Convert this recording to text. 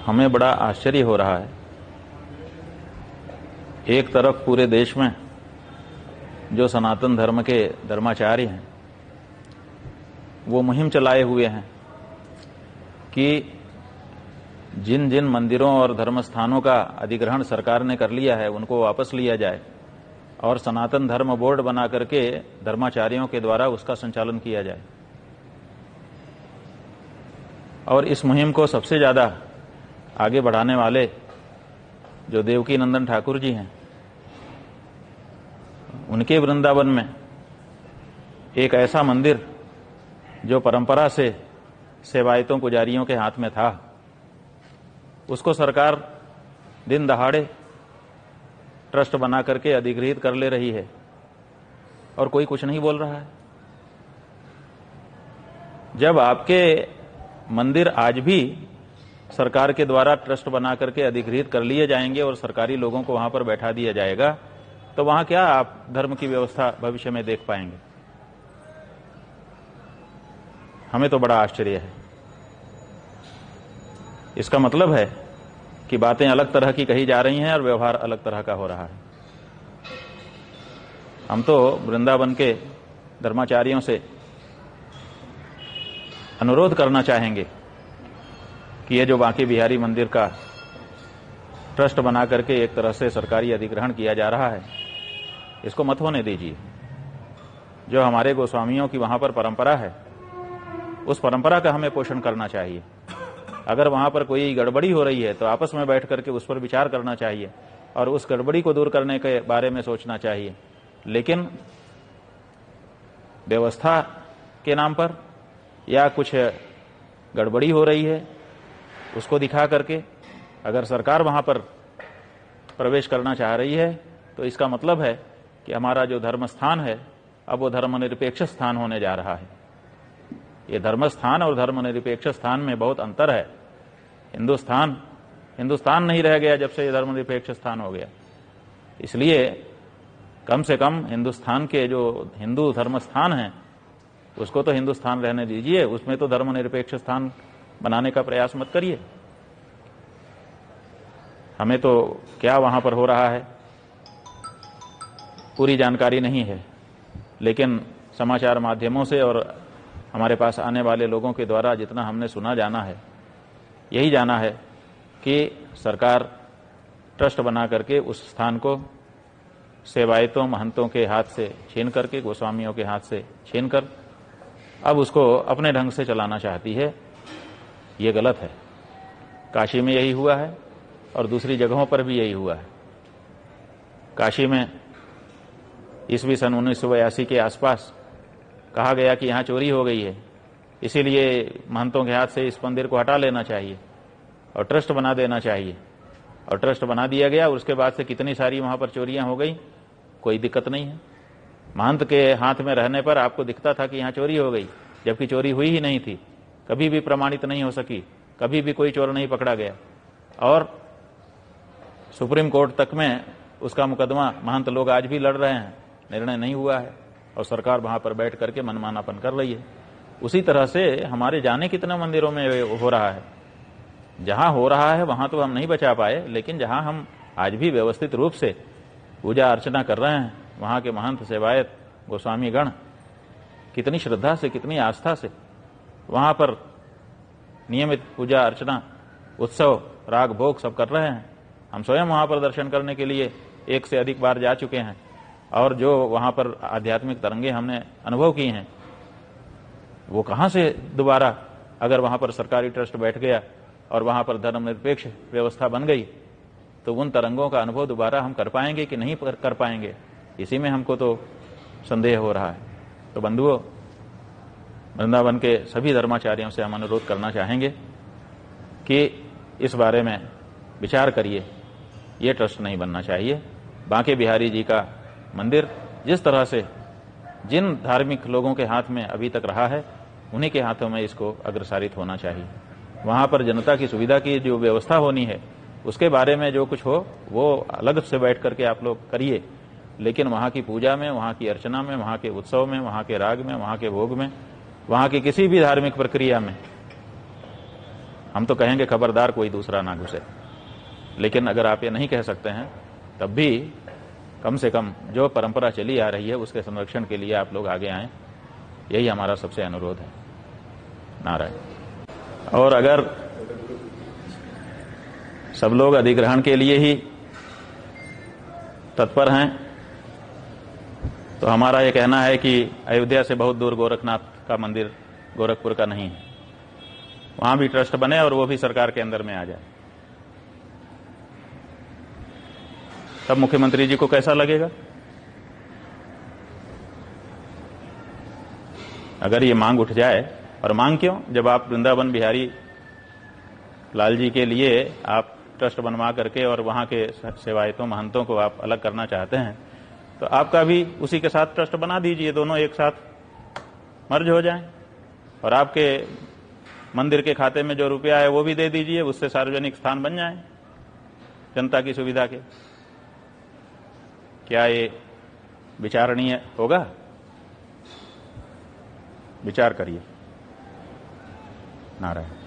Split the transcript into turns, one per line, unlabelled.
हमें बड़ा आश्चर्य हो रहा है। एक तरफ पूरे देश में जो सनातन धर्म के धर्माचार्य हैं वो मुहिम चलाए हुए हैं कि जिन जिन मंदिरों और धर्म स्थानों का अधिग्रहण सरकार ने कर लिया है उनको वापस लिया जाए और सनातन धर्म बोर्ड बना करके धर्माचार्यों के द्वारा उसका संचालन किया जाए। और इस मुहिम को सबसे ज्यादा आगे बढ़ाने वाले जो देवकी नंदन ठाकुर जी हैं, उनके वृंदावन में एक ऐसा मंदिर जो परंपरा से सेवायतों पुजारियों के हाथ में था, उसको सरकार दिन दहाड़े ट्रस्ट बना करके अधिग्रहित कर ले रही है और कोई कुछ नहीं बोल रहा है। जब आपके मंदिर आज भी सरकार के द्वारा ट्रस्ट बना करके अधिग्रहित कर लिए जाएंगे और सरकारी लोगों को वहां पर बैठा दिया जाएगा, तो वहां क्या आप धर्म की व्यवस्था भविष्य में देख पाएंगे? हमें तो बड़ा आश्चर्य है। इसका मतलब है कि बातें अलग तरह की कही जा रही हैं और व्यवहार अलग तरह का हो रहा है। हम तो वृंदावन के धर्माचार्यों से अनुरोध करना चाहेंगे कि ये जो बांके बिहारी मंदिर का ट्रस्ट बना करके एक तरह से सरकारी अधिग्रहण किया जा रहा है, इसको मत होने दीजिए। जो हमारे गोस्वामियों की वहां पर परंपरा है, उस परंपरा का हमें पोषण करना चाहिए। अगर वहां पर कोई गड़बड़ी हो रही है तो आपस में बैठ करके उस पर विचार करना चाहिए और उस गड़बड़ी को दूर करने के बारे में सोचना चाहिए। लेकिन व्यवस्था के नाम पर या कुछ गड़बड़ी हो रही है उसको दिखा करके अगर सरकार वहां पर प्रवेश करना चाह रही है तो इसका मतलब है कि हमारा जो धर्म स्थान है अब वो धर्मनिरपेक्ष स्थान होने जा रहा है। ये धर्म स्थान और धर्मनिरपेक्ष स्थान में बहुत अंतर है। हिंदुस्तान नहीं रह गया जब से ये धर्मनिरपेक्ष स्थान हो गया। इसलिए कम से कम हिंदुस्तान के जो हिंदू धर्म स्थान हैं उसको तो हिंदुस्तान रहने दीजिए, उसमें तो धर्मनिरपेक्ष स्थान बनाने का प्रयास मत करिए। हमें तो क्या वहां पर हो रहा है पूरी जानकारी नहीं है, लेकिन समाचार माध्यमों से और हमारे पास आने वाले लोगों के द्वारा जितना हमने सुना जाना है, यही जाना है कि सरकार ट्रस्ट बना करके उस स्थान को सेवायतों महंतों के हाथ से छीन करके, गोस्वामियों के हाथ से छीन कर अब उसको अपने ढंग से चलाना चाहती है। ये गलत है। काशी में यही हुआ है और दूसरी जगहों पर भी यही हुआ है। काशी में ईस्वी सन 1982 के आसपास कहा गया कि यहां चोरी हो गई है, इसीलिए महंतों के हाथ से इस मंदिर को हटा लेना चाहिए और ट्रस्ट बना देना चाहिए। और ट्रस्ट बना दिया गया और उसके बाद से कितनी सारी वहां पर चोरियां हो गई, कोई दिक्कत नहीं है। महंत के हाथ में रहने पर आपको दिखता था कि यहां चोरी हो गई, जबकि चोरी हुई ही नहीं थी, कभी भी प्रमाणित नहीं हो सकी, कभी भी कोई चोर नहीं पकड़ा गया। और सुप्रीम कोर्ट तक में उसका मुकदमा महंत लोग आज भी लड़ रहे हैं, निर्णय नहीं हुआ है और सरकार वहां पर बैठ करके मनमानापन कर रही है। उसी तरह से हमारे जाने कितने मंदिरों में हो रहा है। जहां हो रहा है वहां तो हम नहीं बचा पाए, लेकिन जहां हम आज भी व्यवस्थित रूप से पूजा अर्चना कर रहे हैं, वहां के महंत सेवायत गोस्वामी गण कितनी श्रद्धा से, कितनी आस्था से वहां पर नियमित पूजा अर्चना, उत्सव, राग भोग सब कर रहे हैं। हम स्वयं वहां पर दर्शन करने के लिए एक से अधिक बार जा चुके हैं और जो वहां पर आध्यात्मिक तरंगे हमने अनुभव की हैं, वो कहां से दोबारा अगर वहां पर सरकारी ट्रस्ट बैठ गया और वहां पर धर्मनिरपेक्ष व्यवस्था बन गई तो उन तरंगों का अनुभव दोबारा हम कर पाएंगे कि नहीं कर पाएंगे, इसी में हमको तो संदेह हो रहा है। तो बंधुओं, वृंदावन के सभी धर्माचार्यों से हम अनुरोध करना चाहेंगे कि इस बारे में विचार करिए। ये ट्रस्ट नहीं बनना चाहिए। बांके बिहारी जी का मंदिर जिस तरह से जिन धार्मिक लोगों के हाथ में अभी तक रहा है, उन्हीं के हाथों में इसको अग्रसारित होना चाहिए। वहां पर जनता की सुविधा की जो व्यवस्था होनी है उसके बारे में जो कुछ हो वो अलग से बैठ करके आप लोग करिए, लेकिन वहां की पूजा में, वहां की अर्चना में, वहां के उत्सव में, वहां के राग में, वहां के भोग में, वहां की किसी भी धार्मिक प्रक्रिया में हम तो कहेंगे खबरदार कोई दूसरा ना घुसे, लेकिन अगर आप ये नहीं कह सकते हैं तब भी कम से कम जो परंपरा चली आ रही है उसके संरक्षण के लिए आप लोग आगे आएं, यही हमारा सबसे अनुरोध है। नारायण। और अगर सब लोग अधिग्रहण के लिए ही तत्पर हैं तो हमारा ये कहना है कि अयोध्या से बहुत दूर गोरखनाथ का मंदिर गोरखपुर का नहीं है, वहां भी ट्रस्ट बने और वो भी सरकार के अंदर में आ जाए। तब मुख्यमंत्री जी को कैसा लगेगा? अगर ये मांग उठ जाए, और मांग क्यों, जब आप वृंदावन बिहारी लाल जी के लिए आप ट्रस्ट बनवा करके और वहां के सेवायतों महंतों को आप अलग करना चाहते हैं तो आपका भी उसी के साथ ट्रस्ट बना दीजिए, दोनों एक साथ मर्ज हो जाएं और आपके मंदिर के खाते में जो रुपया है वो भी दे दीजिए, उससे सार्वजनिक स्थान बन जाए जनता की सुविधा के। क्या ये विचारणीय होगा? विचार करिए। नारायण।